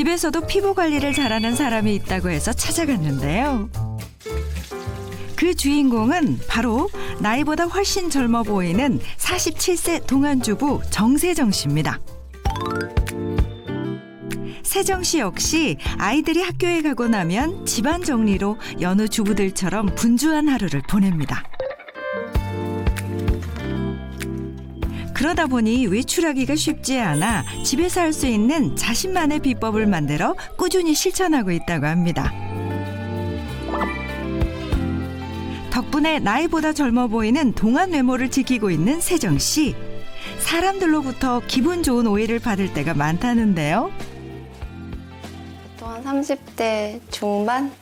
집에서도 피부 관리를 잘하는 사람이 있다고 해서 찾아갔는데요. 그 주인공은 바로 나이보다 훨씬 젊어 보이는 47세 동안주부 정세정 씨입니다. 세정 씨 역시 아이들이 학교에 가고 나면 집안 정리로 여느 주부들처럼 분주한 하루를 보냅니다. 그러다 보니 외출하기가 쉽지 않아 집에서 할 수 있는 자신만의 비법을 만들어 꾸준히 실천하고 있다고 합니다. 덕분에 나이보다 젊어 보이는 동안 외모를 지키고 있는 세정 씨. 사람들로부터 기분 좋은 오해를 받을 때가 많다는데요. 보통 한 30대 중반,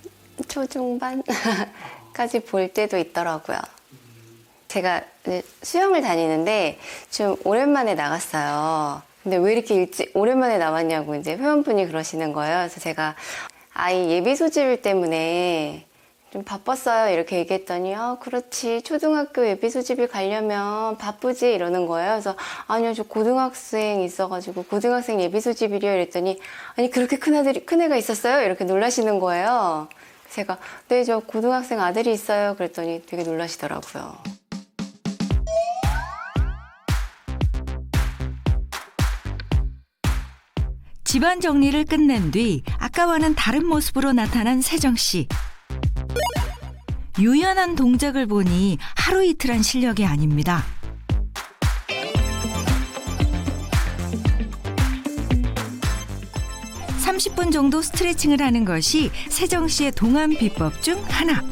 초중반까지 볼 때도 있더라고요. 제가 수영을 다니는데 좀 오랜만에 나갔어요. 근데 왜 이렇게 오랜만에 나왔냐고 이제 회원분이 그러시는 거예요. 그래서 제가 아이 예비 소집 때문에 좀 바빴어요 이렇게 얘기했더니 그렇지 초등학교 예비 소집이 가려면 바쁘지 이러는 거예요. 그래서 아니요 저 고등학생 있어가지고 고등학생 예비 소집이래요 이랬더니 아니 그렇게 큰 애가 있었어요 이렇게 놀라시는 거예요. 제가 네 저 고등학생 아들이 있어요 그랬더니 되게 놀라시더라고요. 집안 정리를 끝낸 뒤 아까와는 다른 모습으로 나타난 세정 씨. 유연한 동작을 보니 하루 이틀 한 실력이 아닙니다. (30분) 정도 스트레칭을 하는 것이 세정 씨의 동안 비법 중 하나.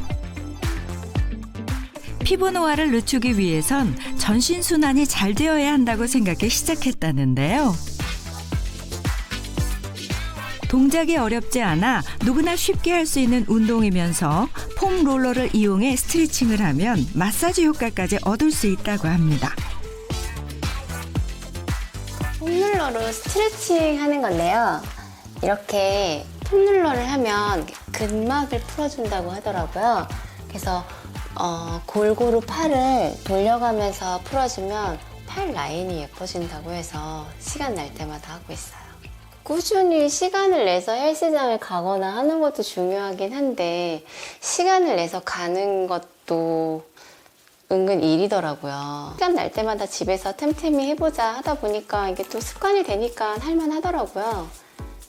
피부 노화를 늦추기 위해선 전신 순환이 잘 되어야 한다고 생각해 시작했다는데요. 동작이 어렵지 않아 누구나 쉽게 할 수 있는 운동이면서 폼 롤러를 이용해 스트레칭을 하면 마사지 효과까지 얻을 수 있다고 합니다. 폼롤러로 스트레칭 하는 건데요. 이렇게 폼롤러를 하면 근막을 풀어준다고 하더라고요. 그래서 골고루 팔을 돌려가면서 풀어주면 팔 라인이 예뻐진다고 해서 시간 날 때마다 하고 있어요. 꾸준히 시간을 내서 헬스장을 가거나 하는 것도 중요하긴 한데 시간을 내서 가는 것도 은근 일이더라고요. 시간 날 때마다 집에서 템템이 해보자 하다 보니까 이게 또 습관이 되니까 할만하더라고요.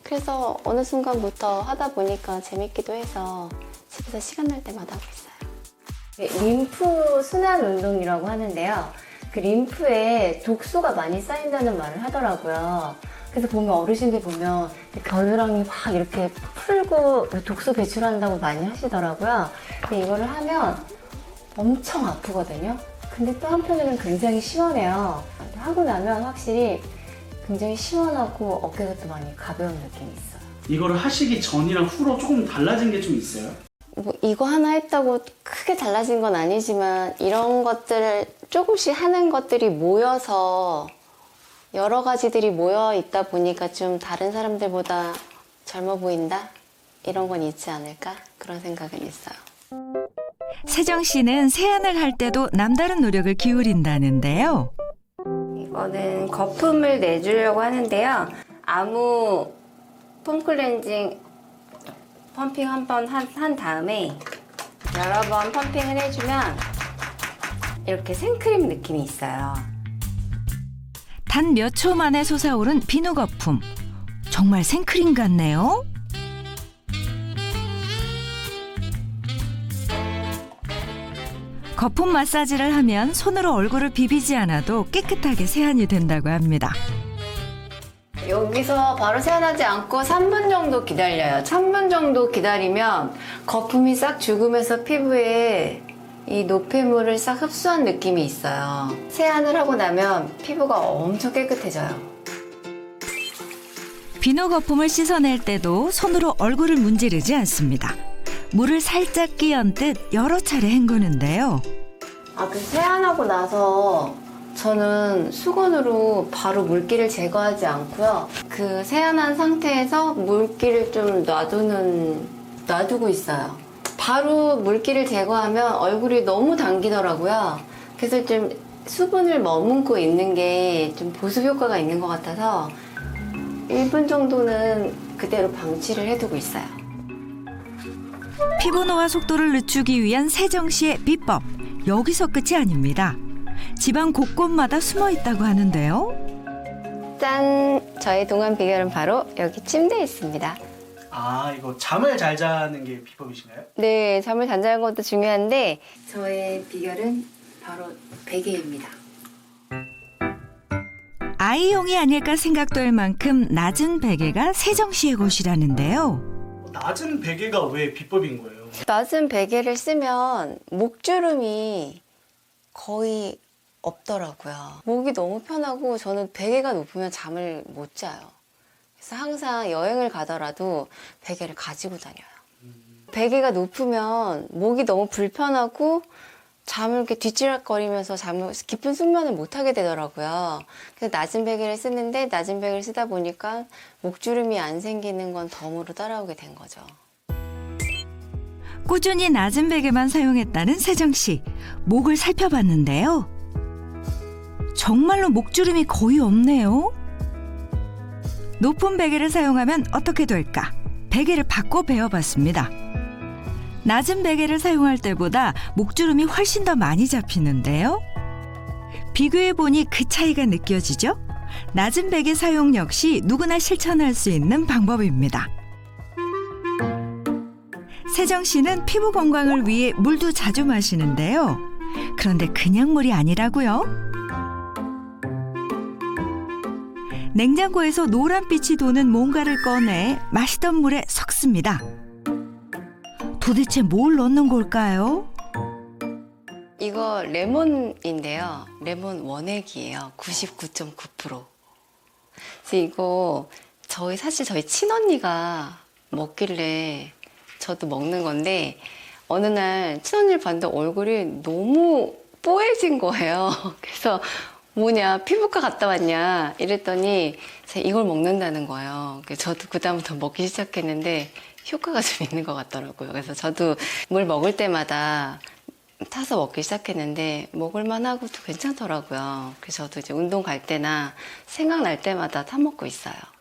그래서 어느 순간부터 하다 보니까 재밌기도 해서 집에서 시간 날 때마다 하고 있어요. 림프 순환 운동이라고 하는데요. 그 림프에 독소가 많이 쌓인다는 말을 하더라고요. 그래서 보면 어르신들 보면 겨드랑이 막 이렇게 풀고 독소 배출한다고 많이 하시더라고요. 근데 이거를 하면 엄청 아프거든요. 근데 또 한편으로는 굉장히 시원해요. 하고 나면 확실히 굉장히 시원하고 어깨가 또 많이 가벼운 느낌이 있어요. 이거를 하시기 전이랑 후로 조금 달라진 게 좀 있어요? 뭐 이거 하나 했다고 크게 달라진 건 아니지만 이런 것들을 조금씩 하는 것들이 모여서 여러 가지들이 모여 있다 보니까 좀 다른 사람들보다 젊어 보인다? 이런 건 있지 않을까? 그런 생각은 있어요. 세정 씨는 세안을 할 때도 남다른 노력을 기울인다는데요. 이거는 거품을 내주려고 하는데요. 아무 폼 클렌징 펌핑 한 번 한 다음에 여러 번 펌핑을 해주면 이렇게 생크림 느낌이 있어요. 단 몇 초 만에 솟아오른 비누 거품. 정말 생크림 같네요. 거품 마사지를 하면 손으로 얼굴을 비비지 않아도 깨끗하게 세안이 된다고 합니다. 여기서 바로 세안하지 않고 3분 정도 기다려요. 3분 정도 기다리면 거품이 싹 죽으면서 피부에 이 노폐물을 싹 흡수한 느낌이 있어요. 세안을 하고 나면 피부가 엄청 깨끗해져요. 비누 거품을 씻어낼 때도 손으로 얼굴을 문지르지 않습니다. 물을 살짝 끼얹듯 여러 차례 헹구는데요. 그 세안하고 나서 저는 수건으로 바로 물기를 제거하지 않고요. 그 세안한 상태에서 물기를 좀 놔두고 있어요. 바로 물기를 제거하면 얼굴이 너무 당기더라고요. 그래서 좀 수분을 머금고 있는 게 좀 보습 효과가 있는 것 같아서 1분 정도는 그대로 방치를 해두고 있어요. 피부 노화 속도를 늦추기 위한 세정 씨의 비법. 여기서 끝이 아닙니다. 집안 곳곳마다 숨어 있다고 하는데요. 짠! 저의 동안 비결은 바로 여기 침대에 있습니다. 아, 이거 잠을 잘 자는 게 비법이신가요? 네, 잠을 잘 자는 것도 중요한데 저의 비결은 바로 베개입니다. 아이용이 아닐까 생각될 만큼 낮은 베개가 세정 씨의 곳이라는데요. 낮은 베개가 왜 비법인 거예요? 낮은 베개를 쓰면 목주름이 거의 없더라고요. 목이 너무 편하고 저는 베개가 높으면 잠을 못 자요. 그래서 항상 여행을 가더라도 베개를 가지고 다녀요. 베개가 높으면 목이 너무 불편하고 잠을 이렇게 뒤치락거리면서 잠을 깊은 숙면을 못 하게 되더라고요. 그래서 낮은 베개를 쓰는데 낮은 베개를 쓰다 보니까 목주름이 안 생기는 건 덤으로 따라오게 된 거죠. 꾸준히 낮은 베개만 사용했다는 세정 씨. 목을 살펴봤는데요. 정말로 목주름이 거의 없네요. 높은 베개를 사용하면 어떻게 될까? 베개를 바꿔 베어봤습니다. 낮은 베개를 사용할 때보다 목주름이 훨씬 더 많이 잡히는데요. 비교해보니 그 차이가 느껴지죠? 낮은 베개 사용 역시 누구나 실천할 수 있는 방법입니다. 세정 씨는 피부 건강을 위해 물도 자주 마시는데요. 그런데 그냥 물이 아니라고요. 냉장고에서 노란빛이 도는 뭔가를 꺼내 마시던 물에 섞습니다. 도대체 뭘 넣는 걸까요? 이거 레몬인데요. 레몬 원액이에요. 99.9%. 그래서 이거 사실 저희 친언니가 먹길래 저도 먹는 건데 어느 날 친언니를 봤는데 얼굴이 너무 뽀해진 거예요. 그래서 뭐냐, 피부과 갔다 왔냐 이랬더니 이걸 먹는다는 거예요. 그래서 저도 그다음부터 먹기 시작했는데 효과가 좀 있는 것 같더라고요. 그래서 저도 물 먹을 때마다 타서 먹기 시작했는데 먹을만 하고 또 괜찮더라고요. 그래서 저도 이제 운동 갈 때나 생각날 때마다 타 먹고 있어요.